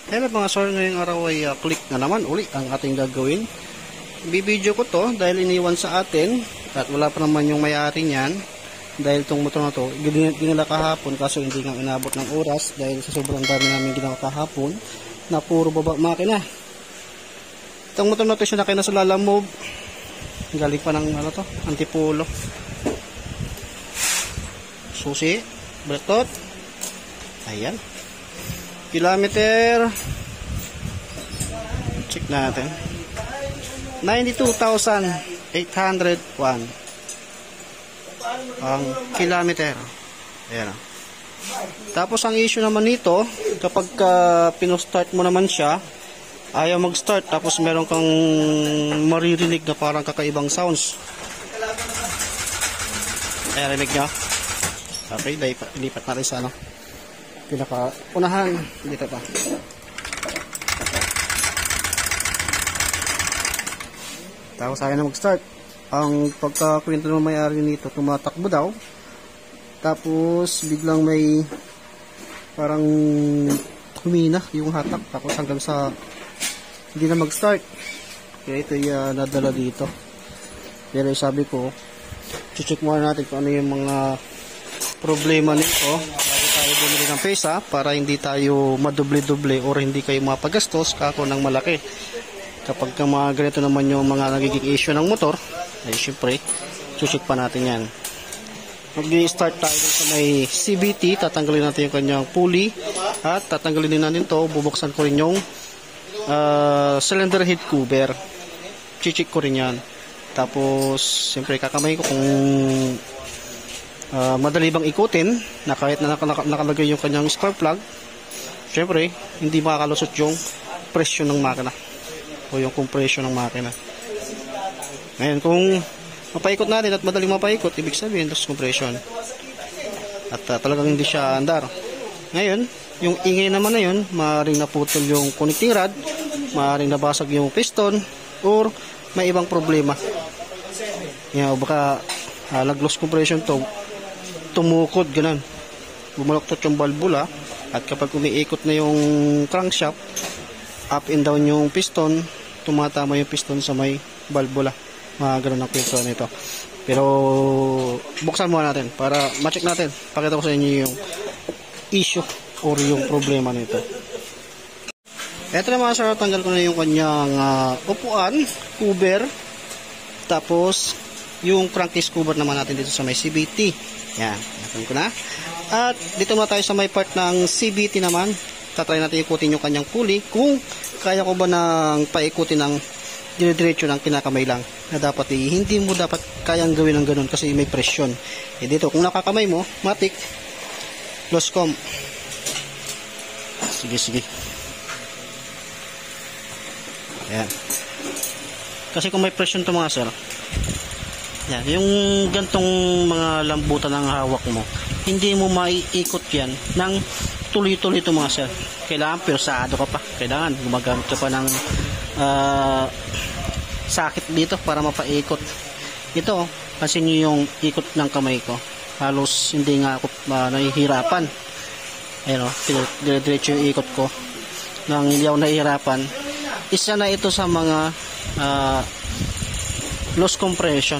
Hello mga sir, ngayong araw ay click na naman uli ang ating gagawin. Bibidyo ko to dahil iniwan sa atin at wala pa naman yung may-ari niyan. Dahil itong motor na to, ginala kahapon kaso hindi nga inabot ng oras dahil sa sobrang dami namin ginawa kahapon na puro baba makina. Itong motor na to siya nakina sa Lalamove. Galing pa ng ano to, Antipolo. Susi, bretot. Ayan. Kilometer, check natin, 92,801 ang kilometer. Ayan. Tapos ang issue naman nito, kapag pinostart mo naman siya, ayaw mag-start, tapos meron kang maririnig na parang kakaibang sounds. Ayan, rinig nyo. Okay, lipat na rin sa ano, pinaka-unahan dito pa. Tapos ayaw na mag-start. Ang pagkakwento ng may-ari nito, tumatakbo daw. Tapos biglang may parang humina yung hatak. Tapos hanggang sa hindi na mag-start. Kaya ito yung nadala dito. Pero sabi ko, check muna natin kung ano yung mga problema nito tayo bumili ng pesa para hindi tayo madoble-doble or hindi kayo mapagastos kako ng malaki. Kapag mga ganito naman yung mga nagiging issue ng motor, ay syempre check pa natin yan. Mag-start tayo sa may CVT, tatanggalin natin yung kanyang pulley at tatanggalin din natin to, bubuksan ko rin yung cylinder head cover, check ko rin yan. Tapos syempre kakamay ko kung madali bang ikutin na kahit na nakalagay yung kanyang spark plug, syempre hindi makakalusot yung presyo ng makina o yung compression ng makina. Ngayon kung mapaikot natin at madaling mapaikot, ibig sabihin loss compression at talagang hindi siya andar. Ngayon yung ingay naman na yun, maaaring naputol yung connecting rod, maaaring nabasag yung piston, or may ibang problema. Yan, o baka nag-loss compression to, tumukod, ganun. Bumaloktot yung valvula at kapag umiikot na yung crankshaft, up and down yung piston, tumatama yung piston sa may valvula. Mga ganun ang kwento nito. Pero buksan muna natin para ma-check natin. Pakita ko sa inyo yung issue or yung problema nito. Eto na mga sir, tanggal ko na yung kanyang upuan, cover, tapos yung crankcase cover naman natin dito sa may CVT. Yan, natin ko na. At dito na tayo sa may part ng CVT naman. Tatry natin ikutin yung kanyang pulley kung kaya ko ba nang paikutin ng dire-diretso ng kinakamay lang. Na dapat hindi mo dapat kayang gawin ng ganun kasi may presyon. Dito kung nakakamay mo, matik, loss com. Sige. Yan. Kasi kung may presyon to mga sir, yan, yung gantong mga lambutan ng hawak mo, hindi mo maiikot yan ng tuloy-tuloy ito mga sir. Kailangan persado ka pa. Kailangan gumagamit ka pa ng sakit dito para mapaikot. Ito, kasi yung ikot ng kamay ko, halos hindi nga ako nahihirapan. Ayun o, dire-diretso yung ikot ko. Nang hindi ako nahihirapan, isa na ito sa mga loss compression.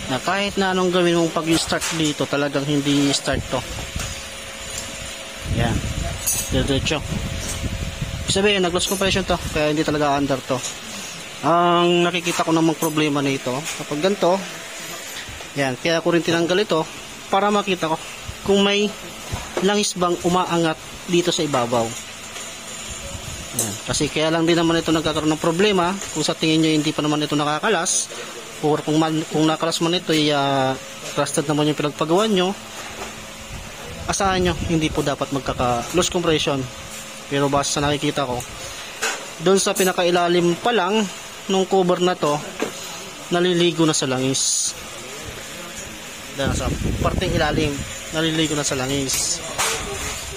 Na kahit na anong gawin mong pag-start dito, talagang hindi start to. Yan. Diretso. Sabihin, nag-loss compression to, kaya hindi talaga under to. Ang nakikita ko namang problema nito, kapag ganito, yan, kaya ko rin tinanggal ito, para makita ko kung may langis bang umaangat dito sa ibabaw. Yan. Kasi kaya lang din naman ito nagkakaroon ng problema, kung sa tingin nyo hindi pa naman ito nakakalas, or kung nakalas man ito trusted naman yung pinagpagawan nyo, asahan nyo hindi po dapat magkaka-loss compression. Pero basta sa nakikita ko, doon sa pinakailalim pa lang nung cover na to, naliligo na sa langis. Doon sa parteng ilalim, naliligo na sa langis.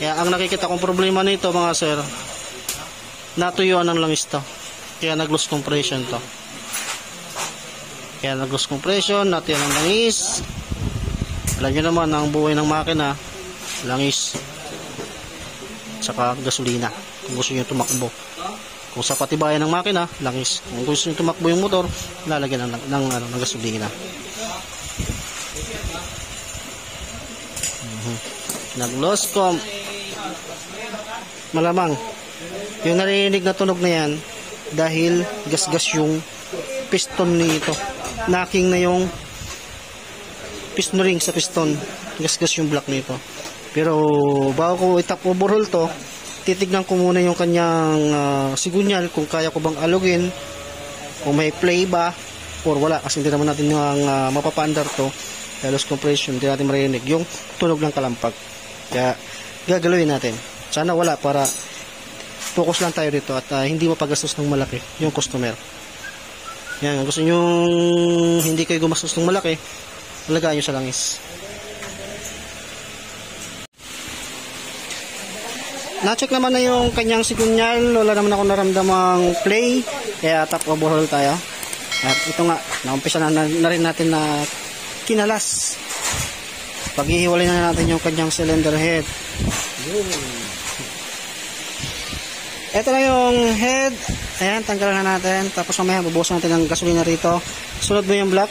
Kaya ang nakikita kong problema nito mga sir, natuyuan ng langis to, kaya nag-loss compression to. Kaya nag-loss compression, natin ang langis. Alam nyo naman, ang buhay ng makina, langis. saka gasolina kung gusto nyo tumakbo. Kung sa patibayan ng makina, langis. Kung gusto nyo tumakbo yung motor, lalagyan ng gasolina. Nag-lost comp. Malamang yung narinig na tunog na yan dahil gas-gas yung piston nito. Knocking na yung piston ring sa piston. Gas-gas yung block nito. Pero bago ko itap overhaul to, titignan ko muna yung kanyang sigunyal kung kaya ko bang alugin, kung may play ba or wala, kasi hindi naman natin yung mapapaandar to dahil loss compression, hindi natin marinig yung tunog ng kalampag. Kaya gagalawin natin, sana wala, para focus lang tayo dito at hindi mapagastos ng malaki yung customer. Yan, gusto nyo hindi kayo gumastos ng malaki, alagaan nyo sa langis. Na-check naman na yung kanyang sigunyal, wala naman ako naramdamang play, kaya top overhaul tayo. At ito nga, naumpisa na rin natin na kinalas. Paghihiwalay na natin yung kanyang cylinder head. Ito na yung head. Ayan, tanggalan na natin. Tapos mamaya bubuhusan natin ng gasolina rito. Sunod mo yung block.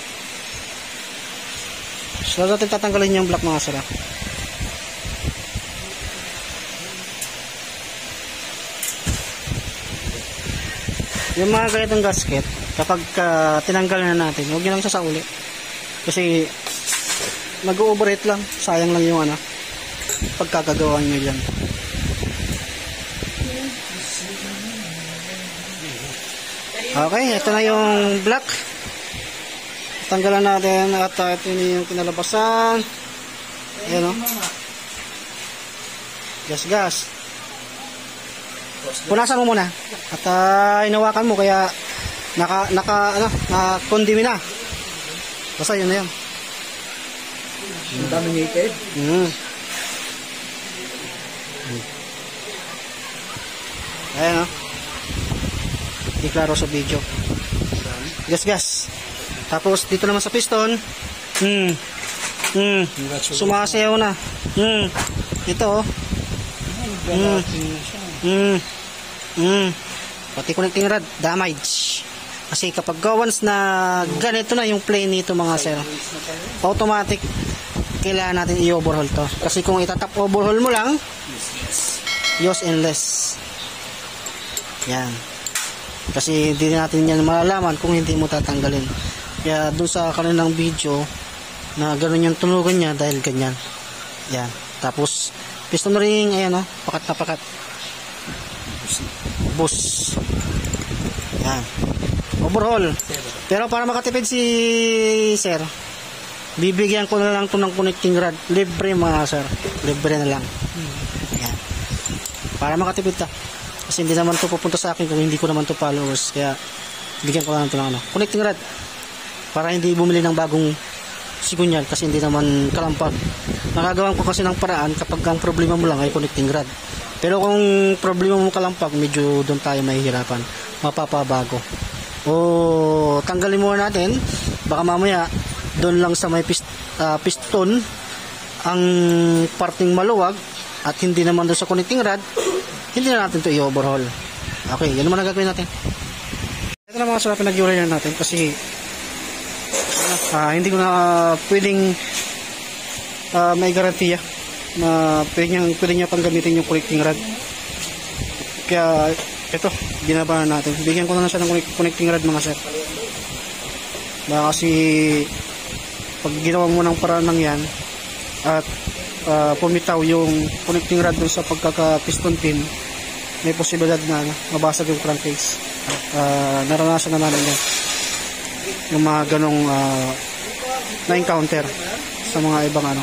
Sunod natin tatanggalin yung block, mga sira. Yung mga ganitong gasket, kapag tinanggal na natin, huwag nyo lang sasauli. Kasi mag-overheat lang. Sayang lang yung pagkakagawa nyo dyan. Okay, ito na yung block. Tanggalan natin at ito yung kinalabasan. Ayan o. Gas. Punasan mo muna. At inawakan mo kaya nakondimi na. Basta yun na yan. Contaminated? Ayan o. Hindi klaro sa video. Gas. Tapos dito naman sa piston. Sumasayaw na. Ito o. Pati connecting rod damage. Kasi kapag once na ganito na yung plane nito, mga sir, automatic kailangan natin i-overhaul to. Kasi kung itatap overhaul mo lang, use and less. Yan. Kasi hindi natin yan malalaman kung hindi mo tatanggalin. Kaya doon sa kanilang video na gano'n yung tunugan niya dahil ganyan. Yan. Tapos piston ring, ayan o, pakat na pakat. Bus. Yan. Overhaul. Pero para makatipid si sir, bibigyan ko na lang ito ng connecting rod. Libre, mga sir. Libre na lang. Yan. Para makatipid ka. Kasi hindi naman ito pupunta sa akin kung hindi ko naman ito followers. Kaya bigyan ko lang ito ng connecting rod. Para hindi bumili ng bagong sigunyal kasi hindi naman kalampag. Nakagawan ko kasi ng paraan kapag ang problema mo lang ay connecting rod. Pero kung problema mo kalampag, medyo doon tayo mahihirapan. Mapapabago. O tanggalin muna natin. Baka mamaya doon lang sa may piston ang parting maluwag at hindi naman doon sa connecting rod, hindi na natin ito i-overhaul. Okay, yan naman ang gagawin natin. Ito na mga sarap pinag-iulay na natin kasi hindi ko na pwedeng may garantiya na pwede niya pang gamitin yung connecting rod. Kaya ito, ginaba na natin. Bigyan ko na siya ng connecting rod, mga sir. Baka kasi pag ginawa mo ng paraan ng yan at pumitaw yung connecting rod dun sa pagkaka-piston pin, may posibilidad na mabasag yung crankcase. Naranasan na namin yan. Yung mga ganong na-encounter sa mga ibang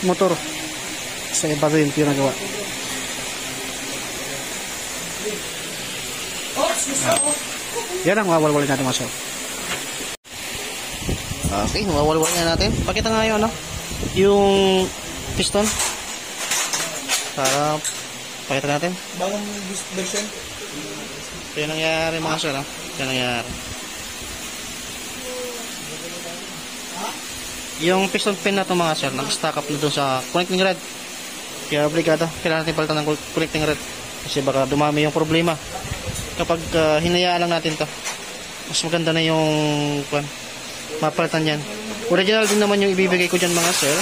motor sa iba rin pinagawa. Yan ang wawalwalin natin, mga sir. Okay, wawalwalin na natin. Pakita nga yun, yung piston para pakita natin bagong version. Ito yung nangyari, mga sir. Ito yung nangyari. Yung piston pin na ito, mga sir, nag-stack up na doon sa connecting rod. Kaya obligado, kailangan natin palitan ng connecting rod. Kasi baka dumami yung problema. Kapag hinayaan lang natin to, mas maganda na yung mapalitan yan. Original din naman yung ibibigay ko dyan mga sir.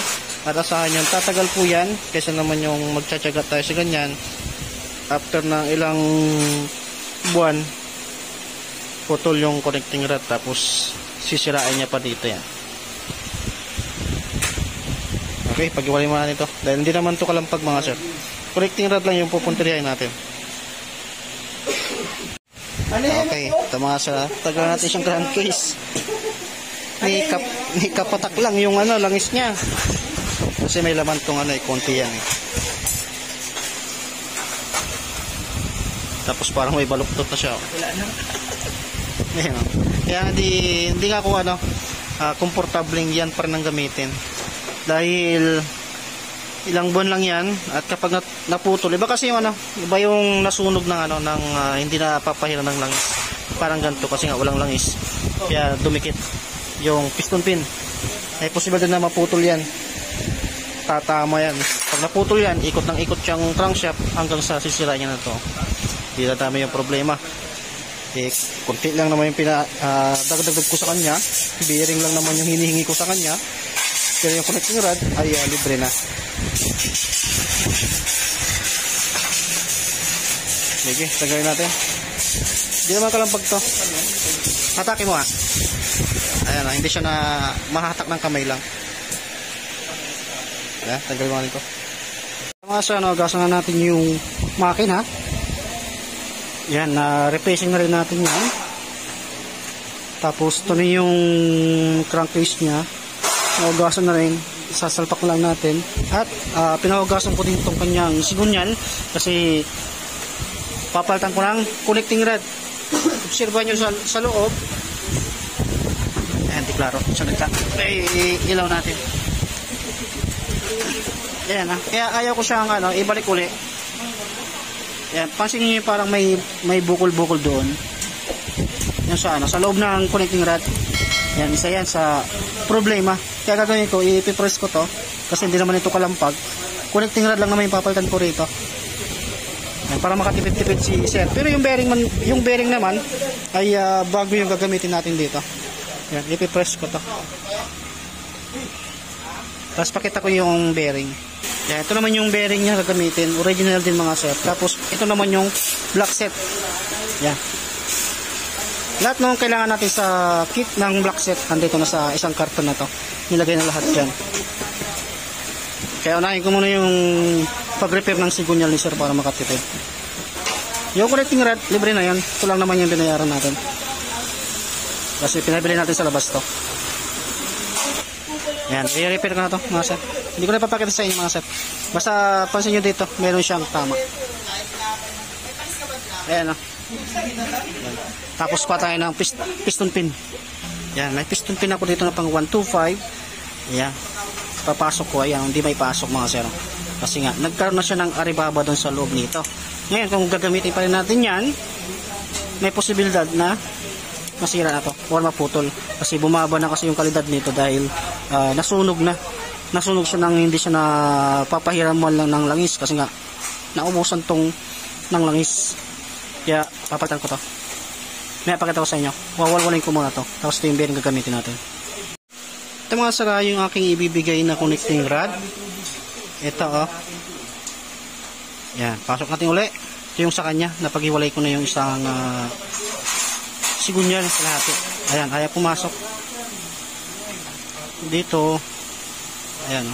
At asahan yan, tatagal po yan. Kaysa naman yung magtsatsaga tayo sa ganyan. After ng ilang buwan, putol yung connecting rod. Tapos sisirain niya pa dito yan. Okay, pag-iwalay mo natin ito. Dahil hindi naman ito kalampag mga sir. Connecting rod lang yung pupuntirihin natin. Okay, ito mga sir. Tagal natin siyang crankcase. May kapatak lang yung langis niya. Kasi may laman itong konti yan. Tapos parang may baluktot na siya. Kaya hindi nga ako komportabling yan pa rin ang gamitin. Dahil ilang buwan lang yan at kapag naputol, iba kasi yung iba yung nasunog ng hindi na papahiran ng langis. Parang ganito kasi nga walang langis. Kaya dumikit yung piston pin. Ay posible din na maputol yan. Tatama yan. Pag naputol yan, ikot ng ikot siyang crankshaft hanggang sa sisira niya na to. Hindi na dami yung problema. Kunti lang naman yung dagdag ko sa kanya. Bearing lang naman yung hinihingi ko sa kanya. Pero yung connecting rod ay libre na. Sige, tagalin natin. Hindi naman kalampag to. Hatakin mo Ayan hindi siya na mahatak ng kamay lang. Ayan, tagalin mo natin to. Mga sa gasan na natin yung makina. Yan, replacing na rin natin yan. Tapos ito na yung crankcase nya. Nahugasan na rin, sasalpak lang natin. At pinahugasan ko din itong kanyang sigunyal kasi papalitan ko ng connecting rod. Observan nyo sa loob. Ayan, di klaro. May ilaw natin. Ayan kaya ayaw ko siyang ibalik uli. Ayan, pansinin nyo parang may bukol-bukol doon. Yan sa loob ng connecting rod. Yan, isa yan sa problema. Kaya gagawin ko, ipipress ko to kasi hindi naman ito kalampag. Connecting rod lang naman yung papalitan ko rito. Yan, para makatipid-tipid si sir. Pero yung bearing naman ay bago yung gagamitin natin dito. Yan, ipipress ko to. Tapos pakita ko yung bearing. Yan, ito naman yung bearing niya gagamitin. Original din mga sir. Tapos ito naman yung black set. Yan. Lahat ng kailangan natin sa kit ng black set nandito na sa isang karton na to. Nilagay na lahat dyan. Kaya unahin ko muna yung pag-repair ng sigunyal ni sir para makatipid. Yung connecting rod, libre na yan. Ito lang naman yung binayaran natin. Kasi pinabili natin sa labas to. Yan, i-repair ko na to mga sir. Hindi ko na ipapakita sa inyo mga sir. Basta pansin nyo dito, meron siyang tama. Ayan Yan. Tapos pa tayo ng piston pin. Yan, may piston pin ako dito na pang 125. Yan. Papasok ko, ayan, hindi may pasok mga sir. Kasi nga, nagkaroon na siya ng aribaba doon sa loob nito. Ngayon, kung gagamitin pa rin natin yan, may posibilidad na masira na to or maputol. Kasi bumaba na kasi yung kalidad nito dahil nasunog na. Nasunog siya nang hindi siya na papahiram mo lang ng langis kasi nga, naubusan tong ng langis. Kaya, papalitan ko to. May pakita ko sa inyo. Wawalwalin ko muna to. Tapos ito yung bearing gagamitin natin. Ito mga sara yung aking ibibigay na connecting rod. Ito Yan. Pasok natin uli. Ito yung sa kanya. Napag-iwalay ko na yung isang sigunyal sa lahat. Ayan. Kaya pumasok. Dito. Ayan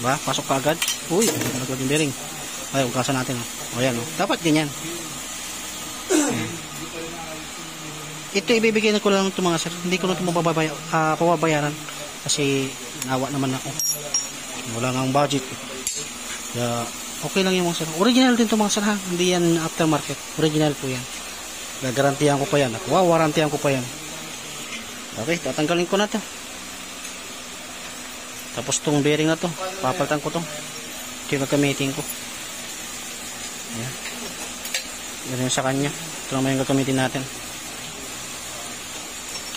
Ba? Pasok pa agad. Uy. Naglag yung bearing. Ay, ugasan natin Ayan Dapat ganyan. Ito ibibigay na ko lang ito mga sir. Hindi ko na ito pababayaran kasi nawa naman ako. Wala nga ang budget. Kaya okay lang yung mga sir. Original din ito mga sir ha. Hindi yan aftermarket. Original po yan. Gagarantihan ko pa yan. Wawarantihan ko pa yan. Okay, tatanggalin ko na ito. Tapos itong bearing na to papalitan ko to. Ito yung gagamitin ko. Ayan. Yan yung sa kanya. Ito naman yung gagamitin natin.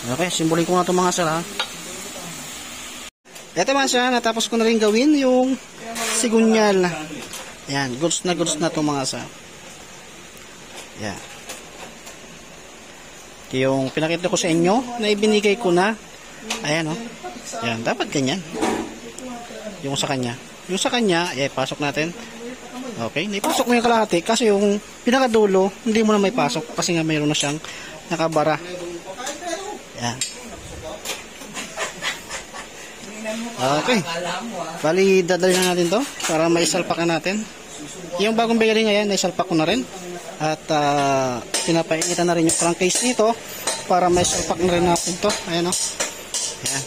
Okay, simbolin ko na ito mga sir ha. Ito mga sir, natapos ko na rin gawin yung sigunyal. Yan, goods na to mga sir. Yan. Ito yung pinakita ko sa inyo na ibinigay ko na. Ayan, oh. Yan, dapat ganyan. Yung sa kanya. Yung sa kanya, pasok natin. Okay, naipasok mo yung kalahati kasi yung pinakadulo, hindi mo na may pasok kasi nga mayroon na siyang nakabara. Yan. Okay. Bali, dadali na natin to para maisalpak na natin. Yung bagong bearing ngayon, naisalpak ko na rin. At pinapainitan na rin yung crankcase nito para maisalpak na rin natin to. Ayan o. Ayan.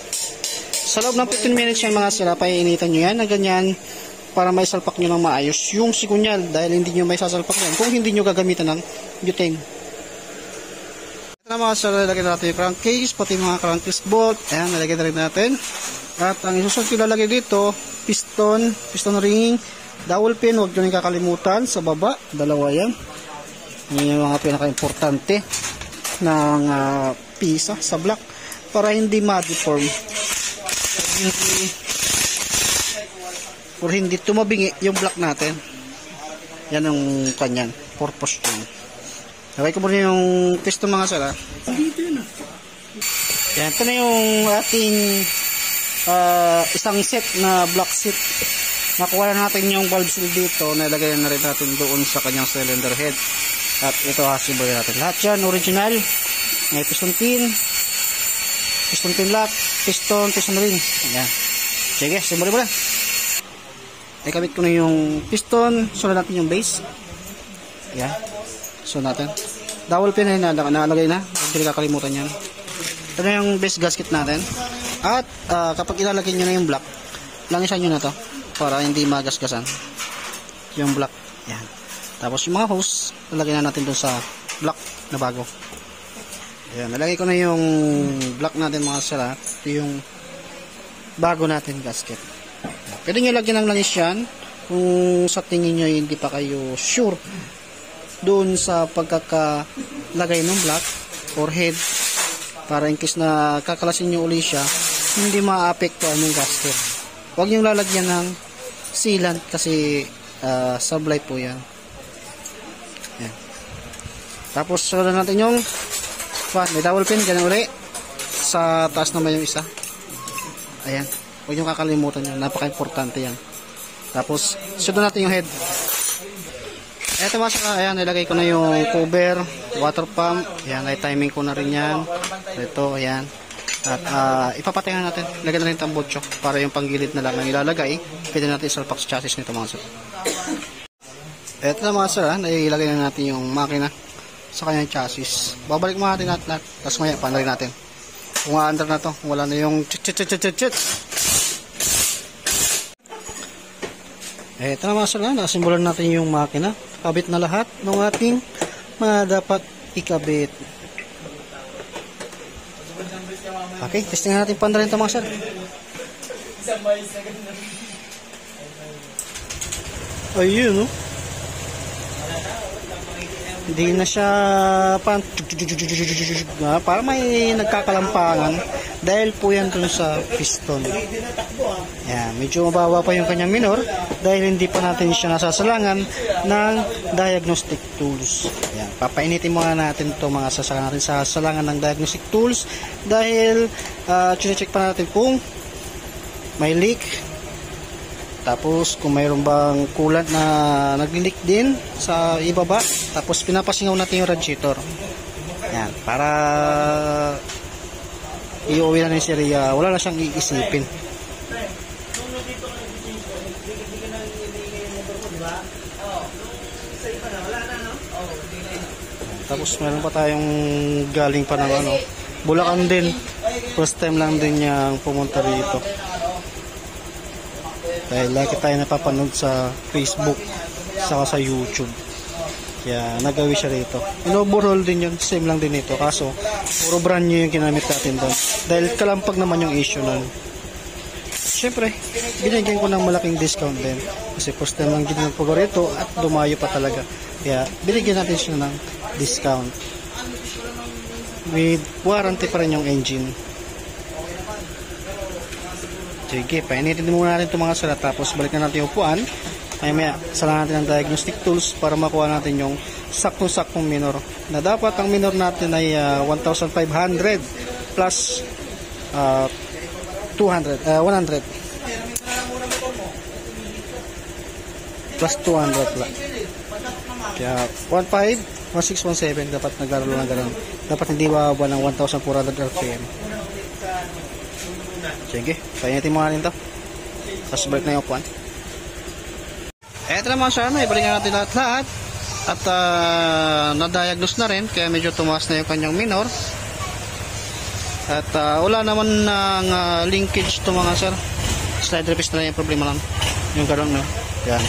Sa loob ng 15 minutes yan mga sila, painitan nyo yan na ganyan para maisalpak nyo ng maayos yung sikunyal dahil hindi nyo may sasalpak yan kung hindi nyo gagamitan ng butane. Ito na mga sila, lalagyan natin yung crankcase, pati mga crankcase bolt. Ayan, lalagyan na rin natin. At ang isusunod ko lalagay dito, piston ring, dowel pin, huwag nyo kakalimutan sa baba, dalawa yan. Yan yung mga pinaka-importante ng pisa sa block para hindi ma-deform or hindi tumabingi yung block natin. Yan ang kanyan, purpose yun. Lagay ko muna yung piston mga sala. Yan, ito na yung ating isang set na block set. Nakuha na natin yung valve seal dito, nalagay na rin natin doon sa kanyang cylinder head. At ito assemble natin. Lahat yan original. May piston pin lock, piston ring. Ayan. Sige, simboli mo na. Ikabit ko na yung piston. Sunod natin yung base. Ayan. Sunod natin. Dowel pin na nalagay na. Hindi kakalimutan yan. Ito na yung base gasket natin. At kapag ilalagay nyo na yung block, langisan nyo na to para hindi magasgasan yung block. Yan. Tapos yung mga hose, lalagay na natin dun sa block na bago. Ayan, nalagay ko na yung block natin mga sala. Ito yung bago natin gasket. Pwede nyo lagyan ng langis yan kung sa tingin nyo hindi pa kayo sure doon sa pagkakalagay ng block or head, para in case na kakalasin nyo uli siya, hindi maapektuhan yung gasket. Huwag nyo lalagyan ng sealant kasi sablay po yan. Yan. Tapos sunod natin yung may dowel pin, ganyan uli. Sa taas naman yung isa. Ayan. Huwag nyo kakalimutan yan. Napaka-importante yan. Tapos sunod natin yung head. Eto mga saka, ayan, nilagay ko na yung cover, water pump. Ayan, ay timing ko na rin yan. Ito, ayan. At ipapatay na natin. Lagyan na rin tambotso para yung panggilid na lang ang ilalagay. Pwede natin isalpak sa chassis nito mga sir. Ito na mga sir, nailagay na natin yung makina sa kanyang chassis. Babalik mo natin lahat. Tapos maya, paano rin natin. Kung aandar na to, wala na yung chit. Ito na mga sir, nasimbolan natin yung makina. Kabit na lahat ng ating mga dapat ikabit. Okay, testing natin pa rin ito mga sir. Ayun, no? Hindi na siya para may nagkakalampangan dahil po yan dun sa piston. Yan, medyo mababa pa yung kanyang minor dahil hindi pa natin siya nasasalangan ng diagnostic tools. Yan, papainitin muna natin ito mga sasalangan natin sa salangan ng diagnostic tools dahil check pa natin kung may leak. Tapos kung mayroon bang coolant na nag-leak din sa ibaba, tapos pinapasingaw natin yung radiator. Yan, para iuwi na ni Syria, wala na siyang iisipin. Tapos meron pa tayong galing pa ng Bulacan din. First time lang din niyang pumunta rito. Dahil lagi tayo napapanood sa Facebook saka sa YouTube. Kaya nagawi siya rito. In-overhaul din yun. Same lang din ito. Kaso puro brand new yung ginamit natin doon. Dahil kalampag naman yung issue nun. Siyempre, binigyan ko ng malaking discount din. Kasi first time lang ginamit ko rito at dumayo pa talaga. Kaya binigyan natin siya ng discount. With warranty pa rin yung engine. Sige, painitin muna natin itong mga salat. Tapos balik na natin yung upuan. Maya sala natin ang diagnostic tools para makuha natin yung saktong-saktong minor. Na dapat ang minor natin ay 1,500 plus 100 plus 200 lang. Kaya 1,500 1,617 dapat nagkaroon ng ganun. Dapat hindi bababa ng 1,400 RPM. Sige, painitin mo natin to. Tapos balik na yung kwan. Eto naman siya, ibalik natin lahat-lahat. At na-diagnose na rin, kaya medyo tumaas na yung kanyang minor. At wala naman ng linkage to mga sir. Slide replace na lang yung problema lang. Yung gano'n, no? Yan.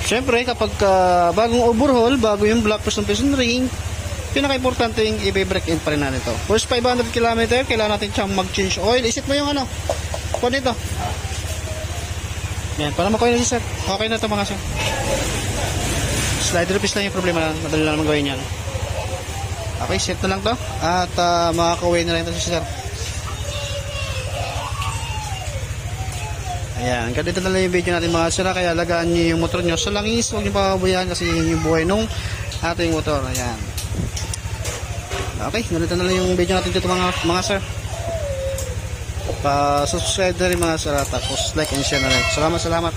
Siyempre, kapag bagong overhaul, bago yung block piston ring, pinaka-importante yung i-break in pa rin natin ito. First 500 km, kailangan natin siyang mag-change oil. Isip mo yung ano, kung ito. Yan, para makuha na si sir. Okay na ito mga sir. Slide replace lang yung problema lang. Madali na naman gawin yan. Okay, set na lang to. At makakauwi na lang ito si sir. Ayan, ganito na lang yung video natin mga sir. Kaya lagaan nyo yung motor nyo sa langis. Huwag nyo pababayaan kasi yun yung buhay nung ating motor. Ayan. Okay, ganito na lang yung video natin dito mga sir. Pa-subscribe na rin mga sir. Tapos like and share na rin. Salamat.